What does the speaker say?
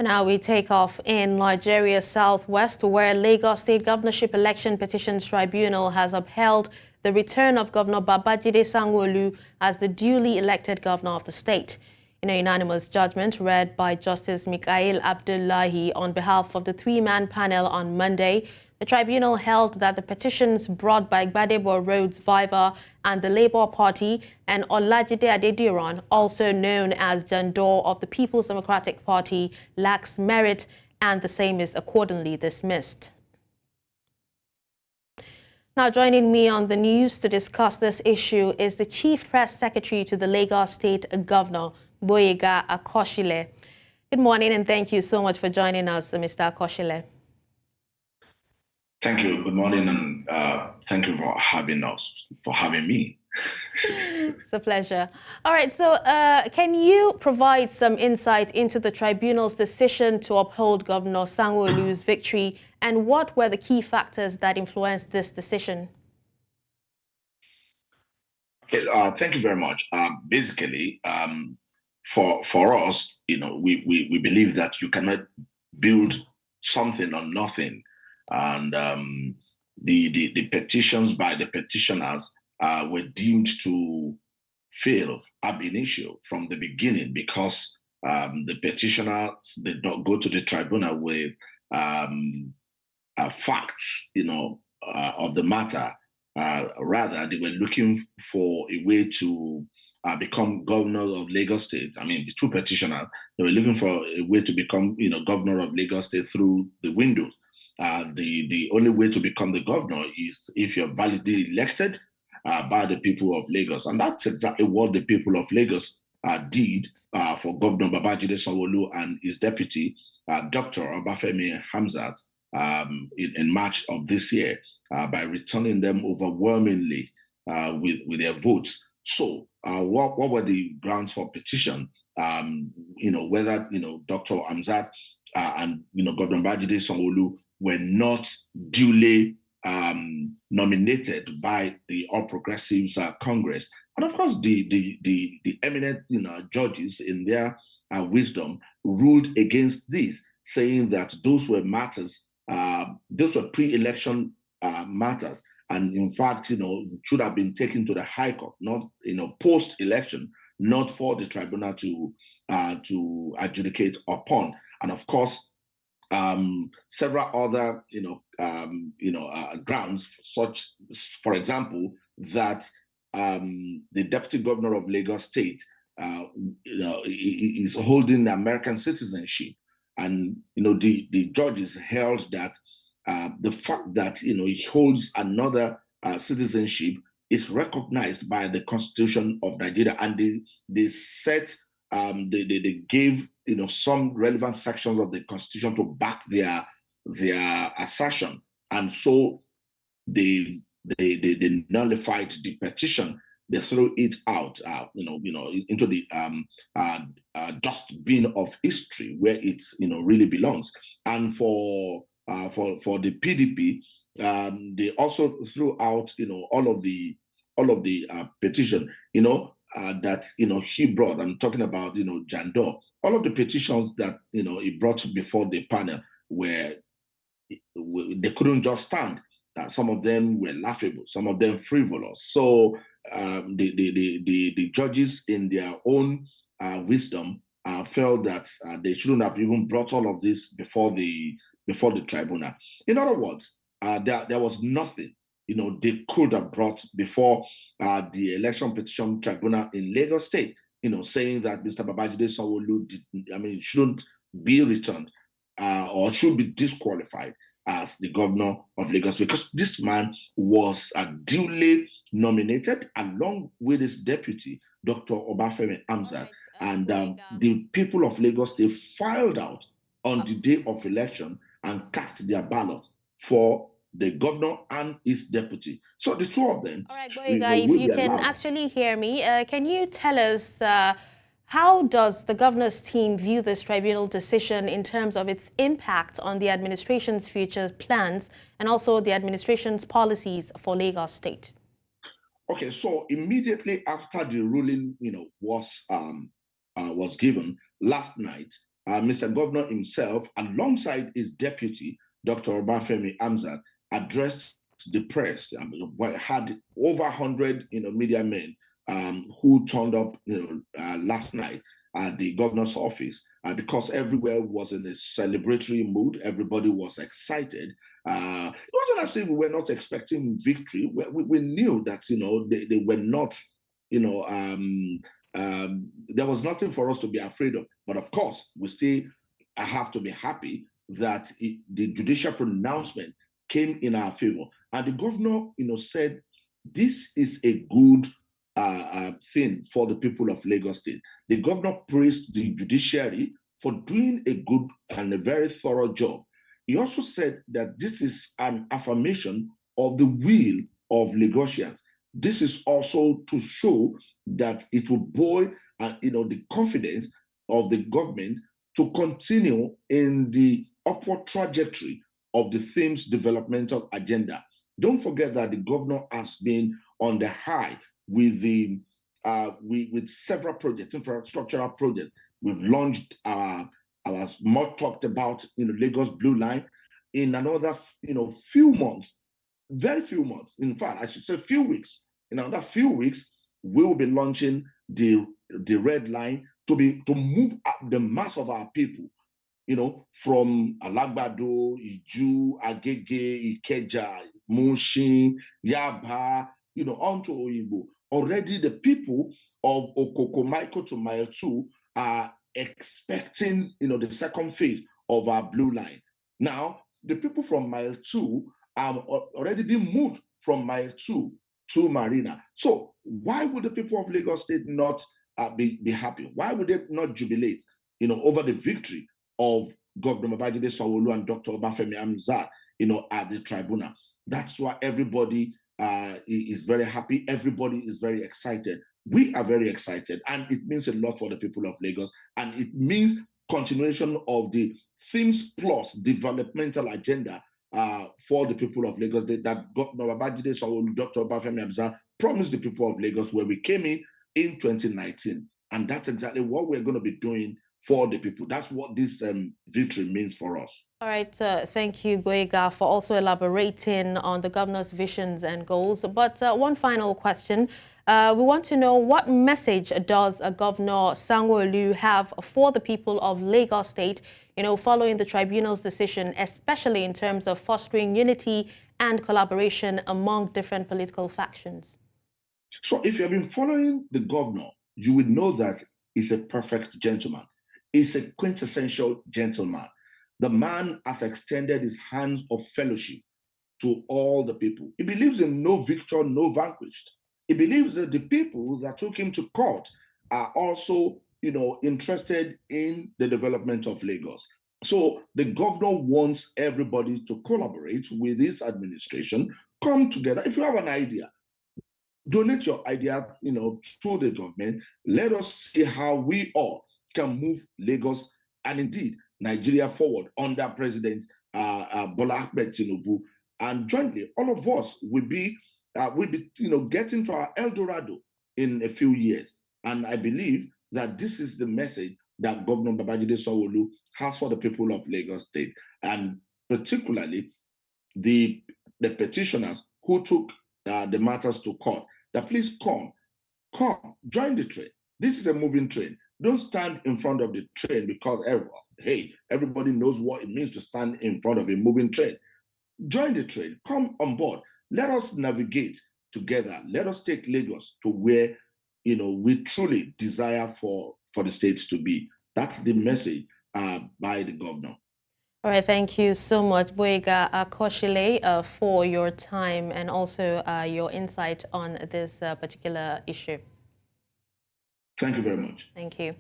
Now we take off in Nigeria's southwest, where Lagos State Governorship Election Petitions Tribunal has upheld the return of Governor Babajide Sanwo-Olu as the duly elected governor of the state. In a unanimous judgment read by Justice Mikail Abdullahi on behalf of the three-man panel on Monday, the tribunal held that the petitions brought by Gbadebo Rhodes-Vivour and the Labour Party and Olajide Adediran, also known as Jandor of the People's Democratic Party, lacks merit, and the same is accordingly dismissed. Now joining me on the news to discuss this issue is the Chief Press Secretary to the Lagos State Governor, Gboyega Akosile. Good morning and thank you so much for joining us, Mr. Akosile. Thank you. Good morning, and thank you for having us, for having me. It's a pleasure. All right, so can you provide some insight into the tribunal's decision to uphold Governor Sanwo-Olu's victory, and what were the key factors that influenced this decision? Okay, thank you very much. Basically, for us, we believe that you cannot build something on nothing. And the petitions by the petitioners were deemed to fail ab initio from the beginning, because the petitioners did not go to the tribunal with facts, of the matter. Rather, they were looking for a way to become governor of Lagos State. I mean, the two petitioners, they were looking for a way to become, governor of Lagos State through the windows. The only way to become the governor is if you're validly elected by the people of Lagos. And that's exactly what the people of Lagos did for Governor Babajide Sanwo-Olu and his deputy, Dr. Obafemi Hamzat, in March of this year, by returning them overwhelmingly with their votes. So what were the grounds for petition? Whether, Dr. Hamzat and, Governor Babajide Sanwo-Olu were not duly nominated by the All Progressives Congress. And of course, the eminent judges in their wisdom ruled against this, saying that those were matters, those were pre-election matters, and in fact, should have been taken to the High Court, not post-election, not for the tribunal to adjudicate upon. And of course, several other, grounds, such, for example, that the deputy governor of Lagos State, is holding American citizenship, and the judges held that the fact that he holds another citizenship is recognized by the Constitution of Nigeria, and they set they gave some relevant sections of the Constitution to back their assertion, and so they nullified the petition. They threw it out, into the dustbin of history, where it really belongs. And for the PDP, they also threw out all of the petition that he brought. I'm talking about Jandor. All of the petitions that he brought before the panel were they couldn't just stand. Some of them were laughable, some of them frivolous. So the judges, in their own wisdom, felt that they shouldn't have even brought all of this before the tribunal. In other words, there was nothing they could have brought before the Election Petition Tribunal in Lagos State, saying that Mr. Babajide Sanwo-Olu shouldn't be returned or should be disqualified as the governor of Lagos, because this man was duly nominated along with his deputy, Dr. Obafemi Hamzat, and the people of Lagos, they filed out on the day of election and cast their ballot for the governor and his deputy. So the two of them. All right, Gboyega, if you can actually hear me, can you tell us how does the governor's team view this tribunal decision in terms of its impact on the administration's future plans and also the administration's policies for Lagos State? Okay, so immediately after the ruling, was given last night, Mr. Governor himself, alongside his deputy, Dr. Obafemi Hamzat, addressed the press. Had over 100 media men who turned up last night at the governor's office because everywhere was in a celebratory mood. Everybody was excited. It wasn't as if we were not expecting victory. We knew that they were not, there was nothing for us to be afraid of. But of course, we still have to be happy that the judicial pronouncement came in our favor. And the governor, said this is a good thing for the people of Lagos State. The governor praised the judiciary for doing a good and a very thorough job. He also said that this is an affirmation of the will of Lagosians. This is also to show that it will buoy the confidence of the government to continue in the upward trajectory of the theme's developmental agenda. Don't forget that the governor has been on the high with with several projects, infrastructural projects. We've launched our much talked about Lagos Blue Line. In another few months, very few months, in fact, I should say few weeks. In another few weeks, we will be launching the Red Line to move up the mass of our people, from Alagbado, Iju, Agege, Ikeja, Mushin, Yaba, onto Oyibo. Already the people of Okokomaiko to Mile 2 are expecting, the second phase of our Blue Line. Now, the people from Mile 2 are already being moved from Mile 2 to Marina. So why would the people of Lagos State not be happy? Why would they not jubilate, over the victory of Governor Babajide Sanwo-Olu and Dr. Obafemi Hamzat, at the tribunal? That's why everybody is very happy. Everybody is very excited. We are very excited, and it means a lot for the people of Lagos, and it means continuation of the Themes Plus developmental agenda for the people of Lagos that Governor Babajide Sanwo-Olu, Dr. Obafemi Hamzat promised the people of Lagos when we came in 2019, and that's exactly what we're going to be doing for the people. That's what this victory means for us. All right, thank you, Gboyega, for also elaborating on the governor's visions and goals. But one final question. We want to know, what message does Governor Sanwo-Olu have for the people of Lagos State, following the tribunal's decision, especially in terms of fostering unity and collaboration among different political factions? So if you have been following the governor, you would know that he's a perfect gentleman. He's a quintessential gentleman. The man has extended his hands of fellowship to all the people. He believes in no victor, no vanquished. He believes that the people that took him to court are also, interested in the development of Lagos. So the governor wants everybody to collaborate with his administration, come together. If you have an idea, donate your idea, to the government. Let us see how we all can move Lagos and indeed Nigeria forward under President Bola Ahmed Tinubu. And jointly, all of us will be getting to our El Dorado in a few years. And I believe that this is the message that Governor Babajide Sanwo-Olu has for the people of Lagos State, and particularly the petitioners who took the matters to court. That please come, join the train. This is a moving train. Don't stand in front of the train because, everybody knows what it means to stand in front of a moving train. Join the train, come on board. Let us navigate together. Let us take Lagos to where, we truly desire for the states to be. That's the message by the governor. All right, thank you so much, Gboyega Akosile, for your time and also your insight on this particular issue. Thank you very much. Thank you.